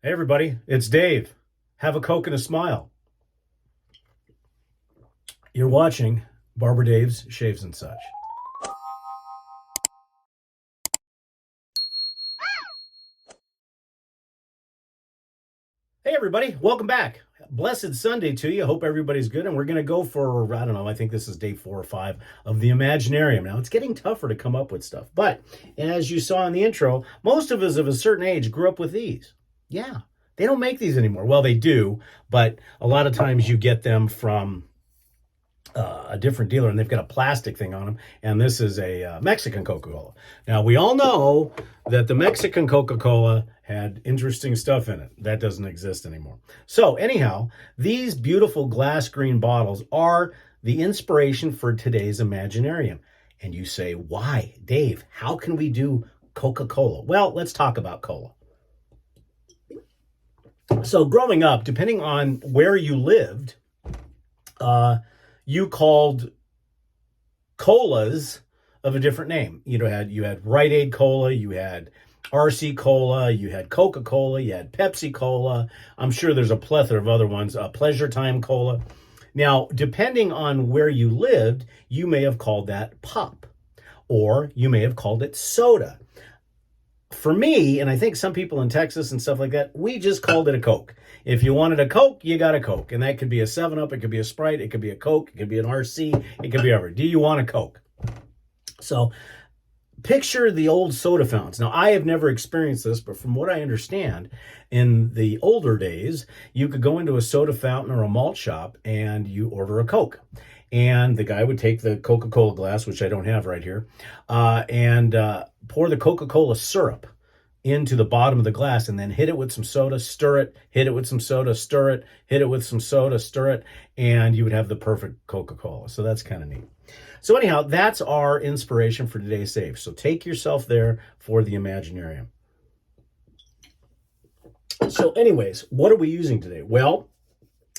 Hey everybody, it's Dave. Have a Coke and a smile. You're watching Barber Dave's Shaves and Such. Hey everybody, welcome back. Blessed Sunday to you. Hope everybody's good. And we're going to go for, I don't know, I think this is day 4 or 5 of the Imaginarium. Now, it's getting tougher to come up with stuff. But as you saw in the intro, most of us of a certain age grew up with these. Yeah, they don't make these anymore. Well, they do, but a lot of times you get them from a different dealer, and they've got a plastic thing on them, and this is a Mexican Coca-Cola. Now, we all know that the Mexican Coca-Cola had interesting stuff in it. That doesn't exist anymore. So anyhow, these beautiful glass green bottles are the inspiration for today's Imaginarium. And you say, why? Dave, how can we do Coca-Cola? Well, let's talk about cola. So growing up, depending on where you lived, you called colas of a different name. You had Rite Aid Cola, you had RC Cola, you had Coca-Cola, you had Pepsi Cola. I'm sure there's a plethora of other ones, Pleasure Time Cola. Now, depending on where you lived, you may have called that pop, or you may have called it soda. For me, and I think some people in Texas and stuff like that, we just called it a Coke. If you wanted a Coke, you got a Coke. And that could be a 7-Up, it could be a Sprite, it could be a Coke, it could be an RC, it could be whatever. Do you want a Coke? So picture the old soda fountains. Now, I have never experienced this, but from what I understand, in the older days, you could go into a soda fountain or a malt shop and you order a Coke. And the guy would take the Coca-Cola glass, which I don't have right here, and pour the Coca-Cola syrup into the bottom of the glass and then hit it with some soda, stir it, hit it with some soda, stir it, hit it with some soda, stir it, and you would have the perfect Coca-Cola. So that's kind of neat. So anyhow, that's our inspiration for today's save. So take yourself there for the Imaginarium. So anyways, what are we using today? Well,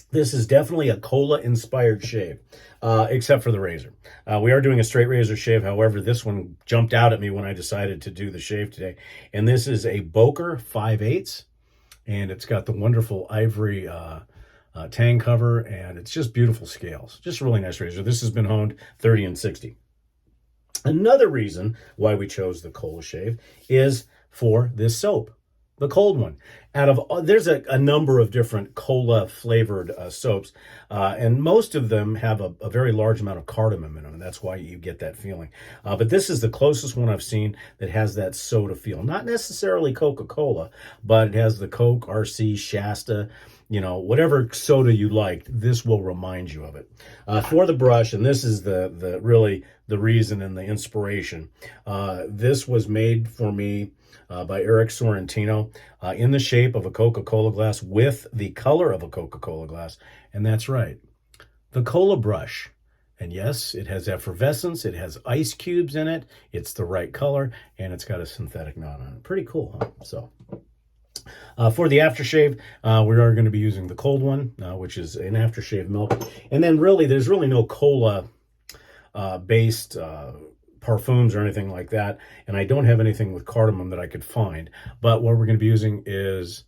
this is definitely a cola-inspired shave, except for the razor. We are doing a straight razor shave. However, this one jumped out at me when I decided to do the shave today. And this is a Boker 5/8, and it's got the wonderful ivory tang cover, and it's just beautiful scales. Just a really nice razor. This has been honed 30 and 60. Another reason why we chose the cola shave is for this soap. The cold one. There's a number of different cola flavored soaps, and most of them have a very large amount of cardamom in them, and that's why you get that feeling. But this is the closest one I've seen that has that soda feel. Not necessarily Coca-Cola, but it has the Coke, RC, Shasta, whatever soda you liked, this will remind you of it. For the brush, and this is the really the reason and the inspiration, this was made for me by Eric Sorrentino in the shape of a Coca-Cola glass with the color of a Coca-Cola glass. And that's right, the cola brush. And yes, it has effervescence, it has ice cubes in it, it's the right color, and it's got a synthetic knot on it. Pretty cool, huh? So for the aftershave, we are going to be using the cold one, which is an aftershave milk. And then there's really no cola based parfums or anything like that, and I don't have anything with cardamom that I could find, but what we're going to be using is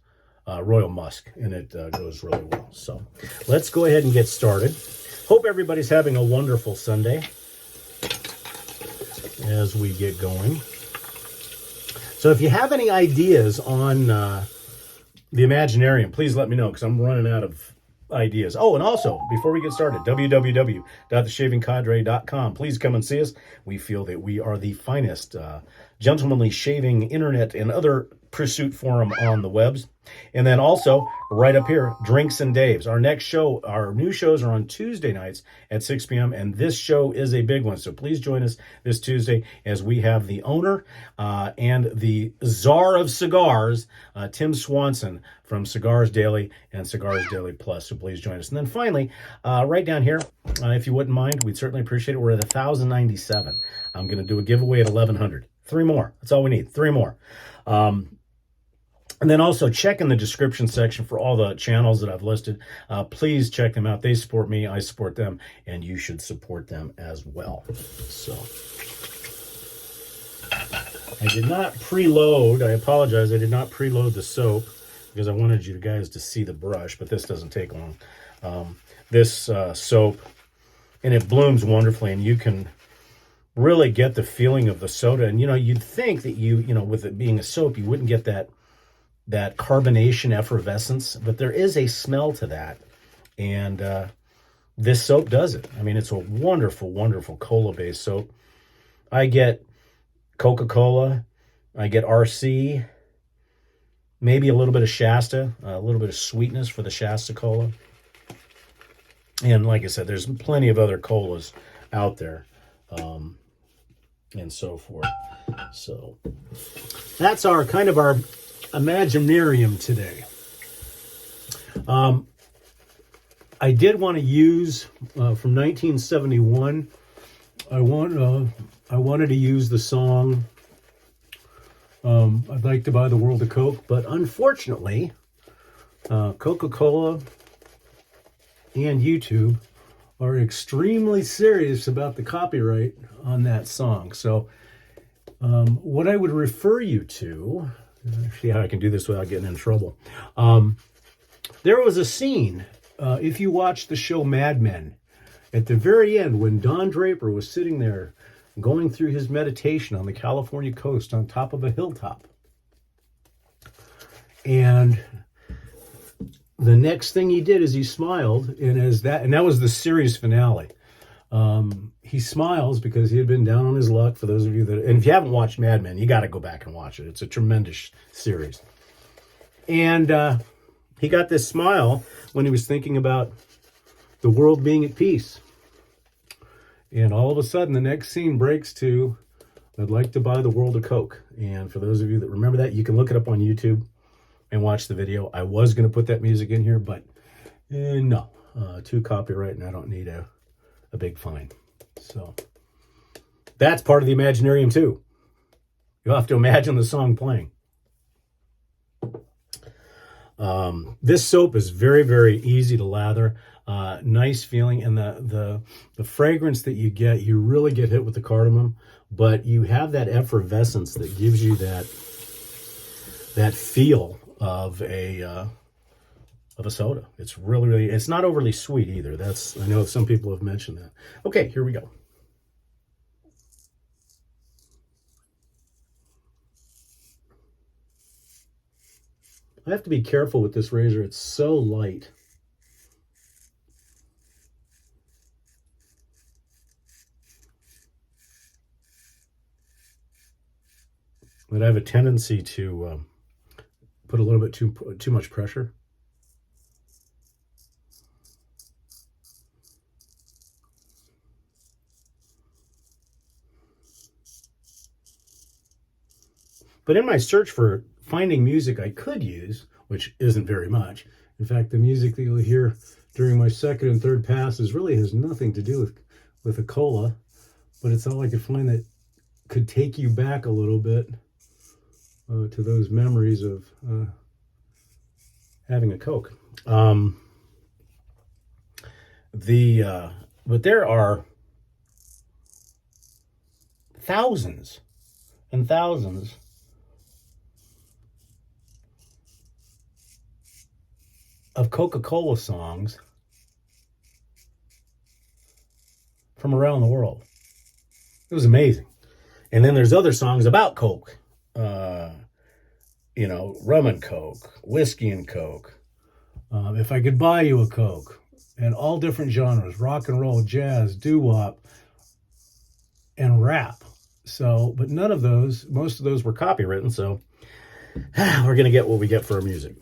royal musk, and it goes really well. So let's go ahead and get started. Hope everybody's having a wonderful Sunday as we get going. So if you have any ideas on the Imaginarium, please let me know, because I'm running out of ideas. Oh, and also, before we get started, www.theshavingcadre.com. Please come and see us. We feel that we are the finest gentlemanly shaving internet and other pursuit forum on the webs. And then also, right up here, Drinks and Daves. Our next show, our new shows are on Tuesday nights at 6 p.m. And this show is a big one. So please join us this Tuesday as we have the owner and the czar of cigars, Tim Swanson from Cigars Daily and Cigars Daily Plus. So please join us. And then finally, right down here, if you wouldn't mind, we'd certainly appreciate it. We're at 1,097. I'm going to do a giveaway at 1,100. 3 more. That's all we need. 3 more. And then also check in the description section for all the channels that I've listed. Please check them out. They support me, I support them, and you should support them as well. So I did not preload. I apologize. I did not preload the soap. because I wanted you guys to see the brush, but this doesn't take long. This soap, and it blooms wonderfully, and you can really get the feeling of the soda. And, you'd think that with it being a soap, you wouldn't get that carbonation effervescence, but there is a smell to that. And this soap does it. I mean, it's a wonderful, wonderful cola-based soap. I get Coca-Cola, I get RC, maybe a little bit of Shasta, a little bit of sweetness for the Shasta Cola. And like I said, there's plenty of other colas out there, and so forth. So that's our Imaginarium today. I did want to use from 1971. I wanted to use the song "I'd Like to Buy the World a Coke," but unfortunately, Coca-Cola and YouTube are extremely serious about the copyright on that song. So what I would refer you to, see how I can do this without getting in trouble. There was a scene, if you watch the show Mad Men, at the very end when Don Draper was sitting there going through his meditation on the California coast on top of a hilltop. And the next thing he did is he smiled, and that was the series finale. He smiles because he had been down on his luck. For those of you and if you haven't watched Mad Men, you got to go back and watch it. It's a tremendous series. And he got this smile when he was thinking about the world being at peace. And all of a sudden, the next scene breaks to, "I'd like to buy the world a Coke." And for those of you that remember that, you can look it up on YouTube and watch the video. I was going to put that music in here, but no, too copyright, and I don't need a big fine. So that's part of the Imaginarium too. You'll have to imagine the song playing. This soap is very, very easy to lather. Nice feeling, and the fragrance that you get, you really get hit with the cardamom, but you have that effervescence that gives you that feel of a soda. It's really, really, it's not overly sweet either. I know some people have mentioned that. Okay, here we go. I have to be careful with this razor. It's so light. But I have a tendency to put a little bit too much pressure. But in my search for finding music I could use, which isn't very much. In fact, the music that you'll hear during my second and third passes really has nothing to do with a cola, but it's all I could find that could take you back a little bit to those memories of having a Coke. But there are thousands and thousands of Coca-Cola songs from around the world. It was amazing. And then there's other songs about Coke. Rum and Coke, whiskey and Coke. If I Could Buy You a Coke. And all different genres, rock and roll, jazz, doo-wop, and rap. So, but most of those were copywritten, so we're going to get what we get for our music.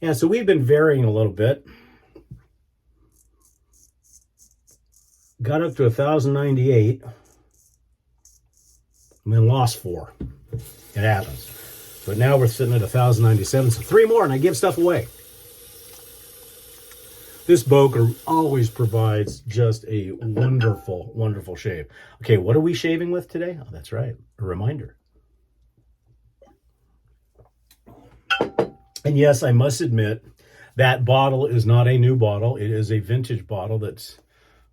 Yeah, so we've been varying a little bit. Got up to 1,098, and then lost 4. It happens. But now we're sitting at 1,097, so 3 more, and I give stuff away. This Boker always provides just a wonderful, wonderful shave. Okay, what are we shaving with today? Oh, that's right, a reminder. And yes, I must admit, that bottle is not a new bottle. It is a vintage bottle that's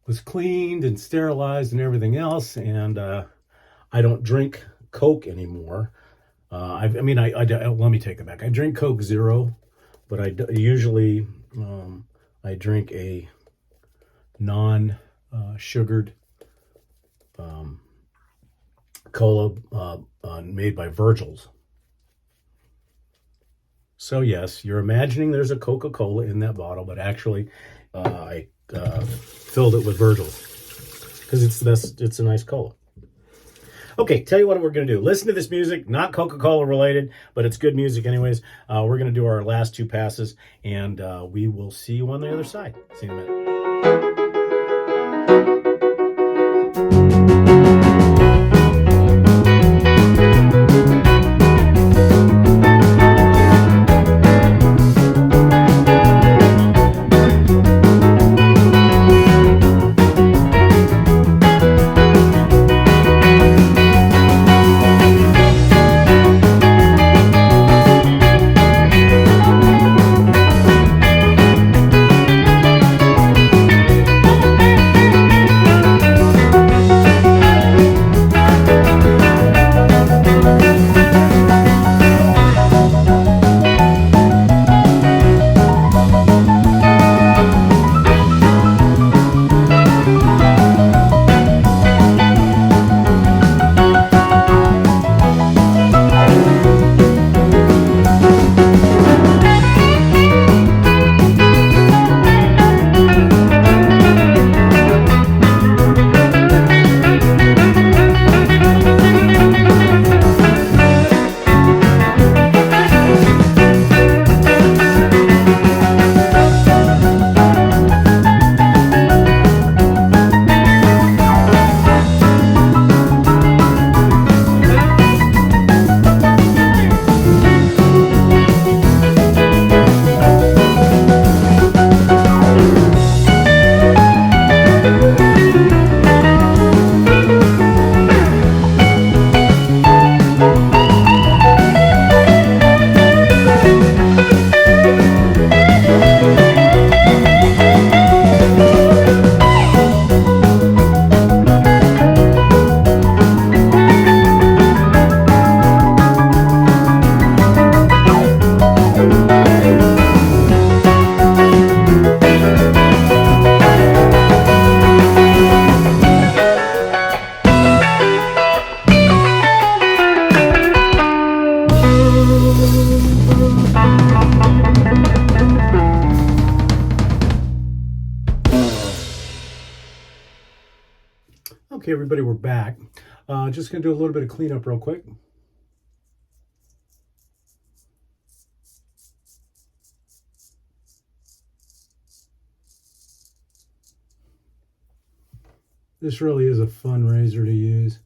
was cleaned and sterilized and everything else, and I don't drink Coke anymore. Let me take it back. I drink Coke Zero, but usually I drink a non-sugared cola made by Virgil's. So yes, you're imagining there's a Coca-Cola in that bottle, but actually I filled it with Virgil's because it's a nice cola. Okay, tell you what we're going to do. Listen to this music, not Coca-Cola related, but it's good music anyways. We're going to do our last two passes, and we will see you on the other side. See you in a minute. Okay, everybody, we're back. Just going to do a little bit of cleanup real quick. This really is a fun razor to use.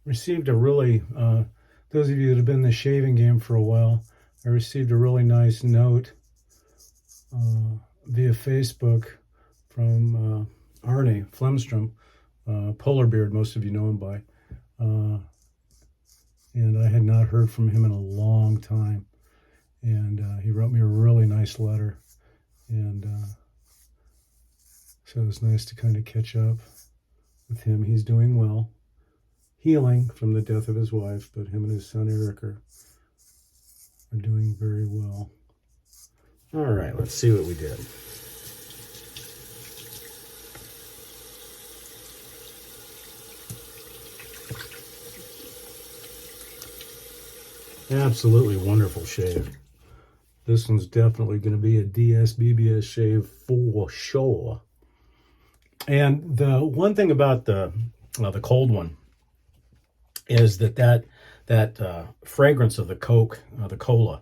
Received a really, those of you that have been in the shaving game for a while, I received a really nice note via Facebook from Arne Flemstrom, Polar Beard, most of you know him by. And I had not heard from him in a long time. And he wrote me a really nice letter. And so it was nice to kind of catch up with him. He's doing well. Healing from the death of his wife, but him and his son Eric are doing very well. All right, let's see what we did. Absolutely wonderful shave. This one's definitely going to be a DS-BBS shave for sure. And the one thing about the cold one is that fragrance of the Coke, the cola,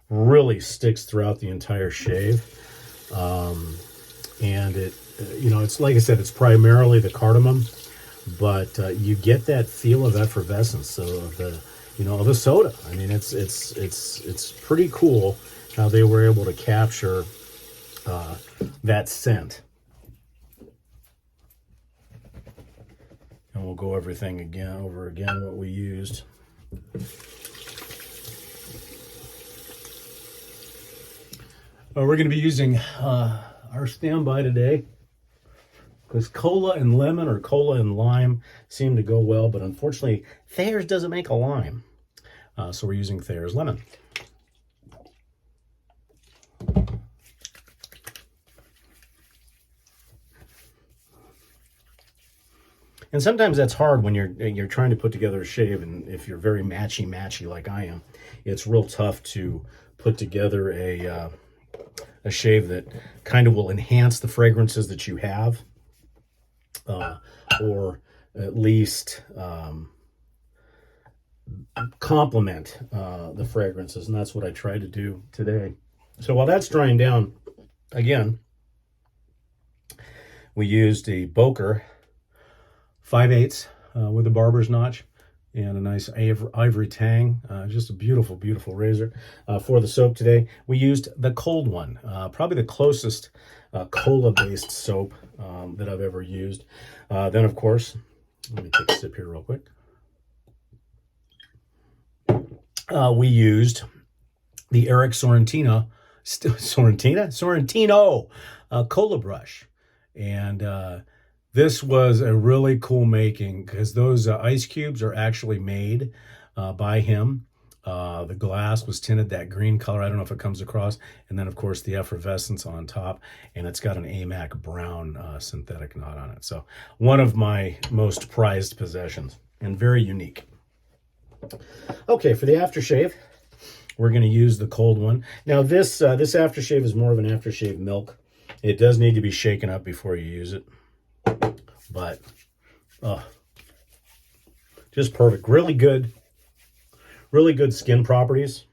really sticks throughout the entire shave. And it, it's like I said, it's primarily the cardamom, but you get that feel of effervescence of the, of a soda. I mean, it's pretty cool how they were able to capture that scent. And we'll go everything over again what we used. We're going to be using our standby today, because cola and lemon or cola and lime seem to go well, but unfortunately Thayer's doesn't make a lime, so we're using Thayer's lemon. And sometimes that's hard when you're trying to put together a shave, and if you're very matchy like I am, it's real tough to put together a shave that kind of will enhance the fragrances that you have, or at least complement the fragrances, and that's what I tried to do today. So while that's drying down, again, we used a Boker 5/8 with a barber's notch and a nice ivory tang. Just a beautiful, beautiful razor. For the soap today, we used the cold one, probably the closest cola-based soap that I've ever used. Then, of course, let me take a sip here real quick. We used the Eric Sorrentino cola brush. And this was a really cool making, because those ice cubes are actually made by him. The glass was tinted that green color. I don't know if it comes across. And then, of course, the effervescence on top. And it's got an AMAC brown synthetic knot on it. So one of my most prized possessions, and very unique. Okay, for the aftershave, we're going to use the cold one. Now, this aftershave is more of an aftershave milk. It does need to be shaken up before you use it. But just perfect. Really good skin properties,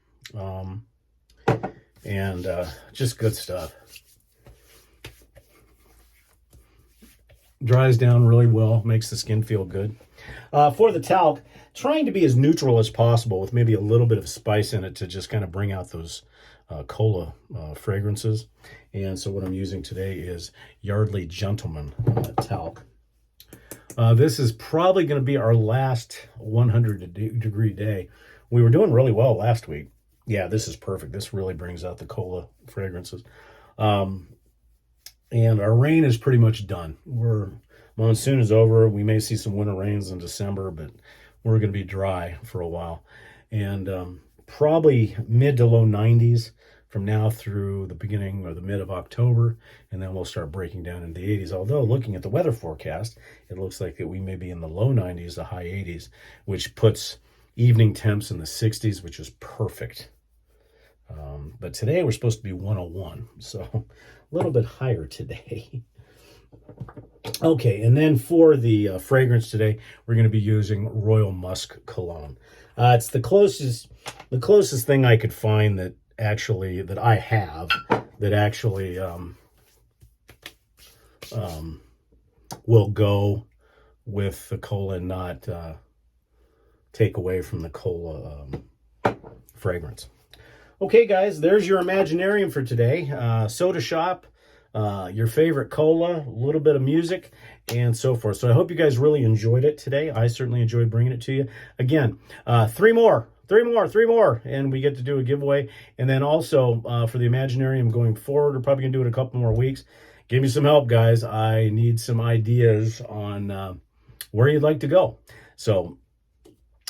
and just good stuff. Dries down really well, makes the skin feel good. For the talc, trying to be as neutral as possible with maybe a little bit of spice in it to just kind of bring out those cola fragrances. And so what I'm using today is Yardley Gentleman talc. This is probably going to be our last 100-degree day. We were doing really well last week. Yeah, this is perfect. This really brings out the cola fragrances. And our rain is pretty much done. Monsoon is over. We may see some winter rains in December, but we're going to be dry for a while. And probably mid to low 90s from now through the beginning or the mid of October, and then we'll start breaking down into the 80s. Although, looking at the weather forecast, it looks like that we may be in the low 90s, the high 80s, which puts evening temps in the 60s, which is perfect. But today we're supposed to be 101, so a little bit higher today. Okay, and then for the fragrance today, we're going to be using Royal Musk Cologne. It's the closest thing I could find that I have that actually will go with the cola and not take away from the cola fragrance. Okay, guys, there's your Imaginarium for today. Soda shop, your favorite cola, a little bit of music, and so forth. So I hope you guys really enjoyed it today. I certainly enjoyed bringing it to you. Again, three more, and we get to do a giveaway. And then also for the Imaginarium going forward, we're probably going to do it a couple more weeks. Give me some help, guys. I need some ideas on where you'd like to go. So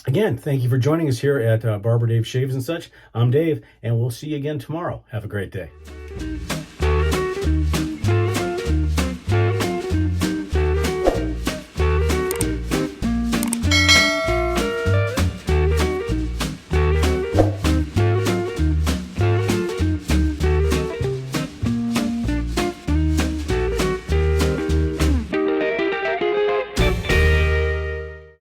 again, thank you for joining us here at Barber Dave Shaves and Such. I'm Dave, and we'll see you again tomorrow. Have a great day.